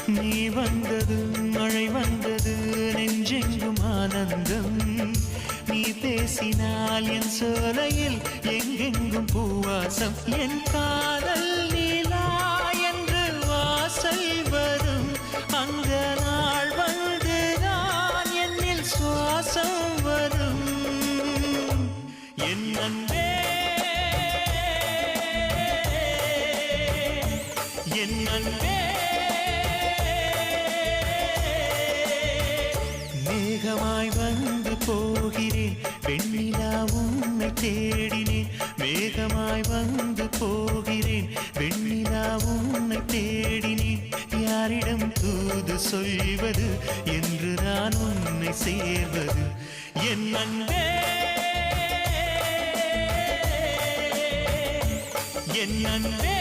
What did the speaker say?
நீ வந்தது மழை வந்தது நெஞ்செங்கும் ஆனந்தம் நீ பேசினால் என் சோலையில் எங்கெங்கும் பூவாசம் என் காதல் நீலா என்று வாசல் வரும் அந்த நாள் வந்து நான் என்னில் சுவாசம் வரும் என் அன்பே என் அன்பே மேகமாய் வந்து போகிறேன் வெண்ணிலா உன்னை தேடினேன் மேகமாய் வந்து போகிறேன் வெண்ணிலா உன்னை தேடினேன் யாரிடம் தூது சொல்வது என்று நான் உன்னை சேர்வது என் அன்பே என் அன்பே